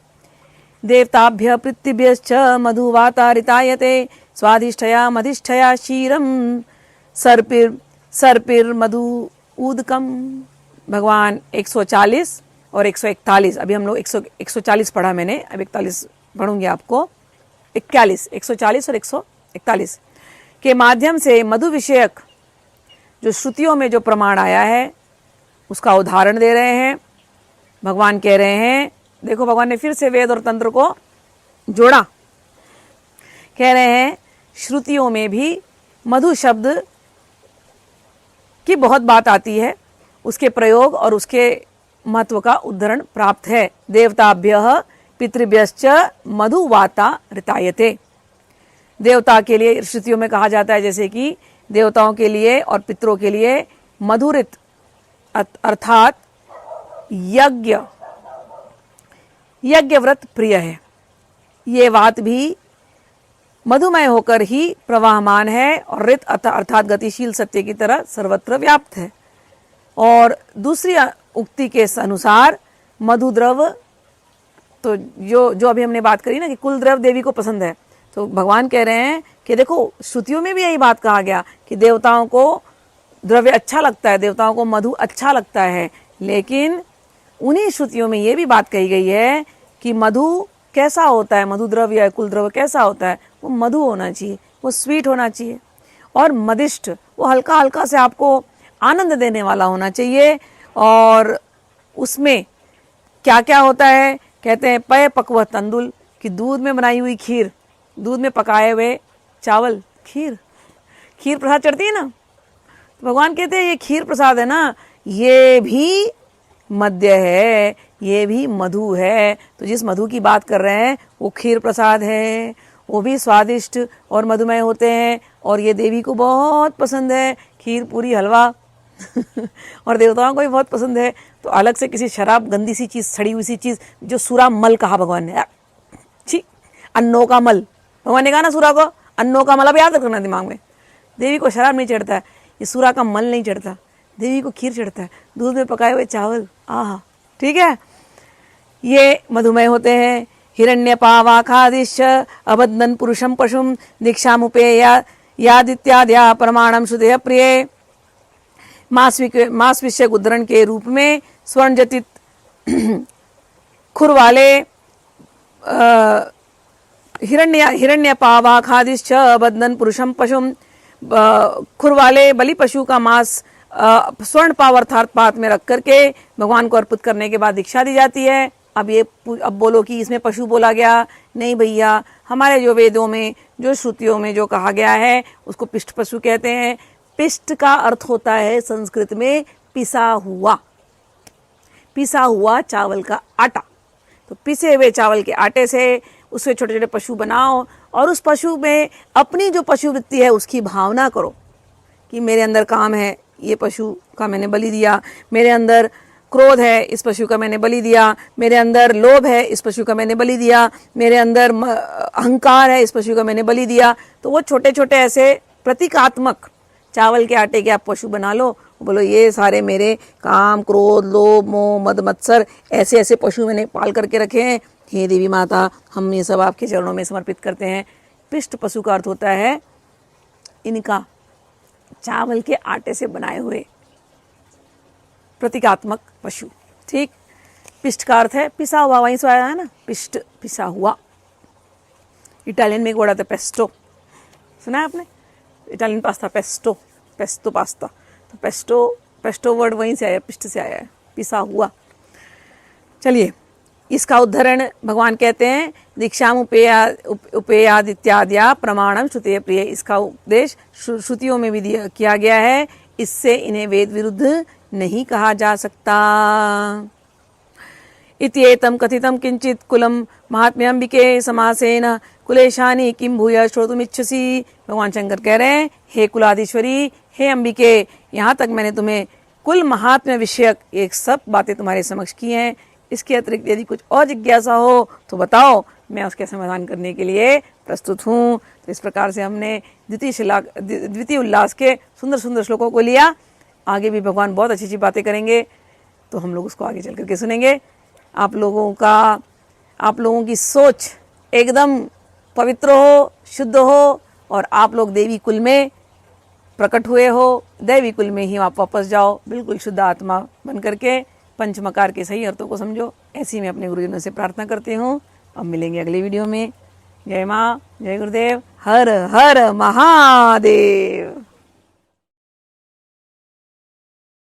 देवताभ्य पृथ्वीभ्यश्च मधुवातारितायते स्वाधिष्ठया मधिष्ठया क्षीरम सर्पिर मधु ऊदकम। भगवान 140 और 141, अभी हम लोग 140 पढ़ा मैंने, अब 41 पढ़ूंगी आपको। 140 और 141 के माध्यम से मधु विषयक जो श्रुतियों में जो प्रमाण आया है उसका उदाहरण दे रहे हैं। भगवान कह रहे हैं, देखो भगवान ने फिर से वेद और तंत्र को जोड़ा। कह रहे हैं श्रुतियों में भी मधु शब्द की बहुत बात आती है, उसके प्रयोग और उसके महत्व का उद्धरण प्राप्त है। देवताभ्यः पितृभ्यश्च मधुवाता ऋतायते। देवता के लिए श्रुतियों में कहा जाता है जैसे कि देवताओं के लिए और पितरों के लिए मधुरित अर्थात यज्ञ व्रत प्रिय है। ये बात भी मधुमय होकर ही प्रवाहमान है और रित अर्थात गतिशील सत्य की तरह सर्वत्र व्याप्त है। और दूसरी उक्ति के अनुसार मधुद्रव, तो जो अभी हमने बात करी ना कि कुल द्रव देवी को पसंद है, तो भगवान कह रहे हैं कि देखो श्रुतियों में भी यही बात कहा गया कि देवताओं को द्रव्य अच्छा लगता है, देवताओं को मधु अच्छा लगता है, लेकिन उन्हीं श्रुतियों में ये भी बात कही गई है कि मधु कैसा होता है, मधु द्रव्य या कुल द्रव्य कैसा होता है, वो मधु होना चाहिए, वो स्वीट होना चाहिए और मदिष्ट, वो हल्का हल्का से आपको आनंद देने वाला होना चाहिए। और उसमें क्या क्या होता है, कहते हैं पय पकव तंदुल, कि दूध में बनाई हुई खीर, दूध में पकाए हुए चावल, खीर प्रसाद चढ़ती है ना, तो भगवान कहते हैं ये खीर प्रसाद है ना, ये भी मध्य है, ये भी मधु है। तो जिस मधु की बात कर रहे हैं वो क्षीर प्रसाद है, वो भी स्वादिष्ट और मधुमेह होते हैं और ये देवी को बहुत पसंद है, खीर पूरी हलवा और देवताओं को भी बहुत पसंद है। तो अलग से किसी शराब, गंदी सी चीज़, सड़ी हुई सी चीज़, जो सूरा मल कहा भगवान ने, छी, अन्नों का मल, भगवान ने कहा ना सूरा को अन्नों का मल, अब याद रखना दिमाग में। देवी को शराब नहीं चढ़ता है, ये सूरा का मल नहीं चढ़ता, देवी को खीर चढ़ता है, दूध में पकाए हुए चावल, आहा, ठीक है। ये मधुमेह होते हैं। हिरण्यपावाखादिश्च अबद्धन पुरुषम पशुम दीक्षामुपेया यादित्याद्या प्रमाणम श्रुतेय प्रिय। मांसविषय उद्धरण के रूप में स्वर्ण जटित खुर वाले हिरण्यपावाखादिश्च अबद्धन पुरुषम पशुम, खुर वाले बलि पशु का मांस स्वर्ण पाव अर्थात पात में रख करके भगवान को अर्पित करने के बाद दीक्षा दी जाती है। अब बोलो कि इसमें पशु बोला गया, नहीं भैया, हमारे जो वेदों में, जो श्रुतियों में जो कहा गया है उसको पिष्ट पशु कहते हैं। पिष्ट का अर्थ होता है संस्कृत में पिसा हुआ, पिसा हुआ चावल का आटा। तो पिसे हुए चावल के आटे से उससे छोटे छोटे पशु बनाओ और उस पशु में अपनी जो पशु वृत्ति है उसकी भावना करो कि मेरे अंदर काम है, ये पशु का मैंने बलि दिया, मेरे अंदर क्रोध है, इस पशु का मैंने बलि दिया, मेरे अंदर लोभ है, इस पशु का मैंने बलि दिया, मेरे अंदर अहंकार है, इस पशु का मैंने बलि दिया। तो वो छोटे छोटे ऐसे प्रतीकात्मक चावल के आटे के आप पशु बना लो, बोलो ये सारे मेरे काम, क्रोध, लोभ, मोह, मद, मत्सर, ऐसे ऐसे पशु मैंने पाल करके रखे हैं, हे देवी माता, हम ये सब आपके चरणों में समर्पित करते हैं। पिष्ट पशु का अर्थ होता है इनका चावल के आटे से बनाए हुए प्रतीकात्मक पशु, ठीक। पिष्ट का अर्थ है पिसा हुआ, वहीं से आया है ना, पिष्ट, पिसा हुआ। इटालियन में एक वर्ड आता है पेस्टो, सुना है आपने? Italian pasta pesto, pesto pasta, तो पेस्टो वर्ड वहीं से आया, पिष्ट से आया है, पिसा हुआ। चलिए, इसका उदाहरण भगवान कहते हैं दीक्षाम उपेयाद इत्याद्या प्रमाणम श्रुतेय प्रिय। इसका उपदेश श्रुतियों में भी किया गया है, इससे इन्हें वेद विरुद्ध नहीं कहा जा सकता। इत्येतम कथितम किंचित कुलम महात्म्यंबिके समासेन कुलेशानी किम भूय श्रोतुमिच्छसि। भगवान शंकर कह रहे हैं, हे कुलाधीश्वरी, हे अंबिके, यहाँ तक मैंने तुम्हें कुल महात्म्य विषयक एक सब बातें तुम्हारे समक्ष की हैं। इसके अतिरिक्त यदि कुछ और जिज्ञासा हो तो मैं उसके समाधान करने के लिए प्रस्तुत हूँ। तो इस प्रकार से हमने द्वितीय उल्लास के सुंदर सुंदर श्लोकों को लिया। आगे भी भगवान बहुत अच्छी अच्छी बातें करेंगे, तो हम लोग उसको आगे चल करके सुनेंगे। आप लोगों की सोच एकदम पवित्र हो, शुद्ध हो, और आप लोग देवी कुल में प्रकट हुए हो, देवी कुल में ही आप वापस जाओ, बिल्कुल शुद्ध आत्मा बन करके पंचमकार के सही अर्थों को समझो। ऐसी मैं अपने गुरुजनों से प्रार्थना करती हूँ। अब मिलेंगे अगले वीडियो में। जय माँ, जय गुरुदेव, हर हर महादेव।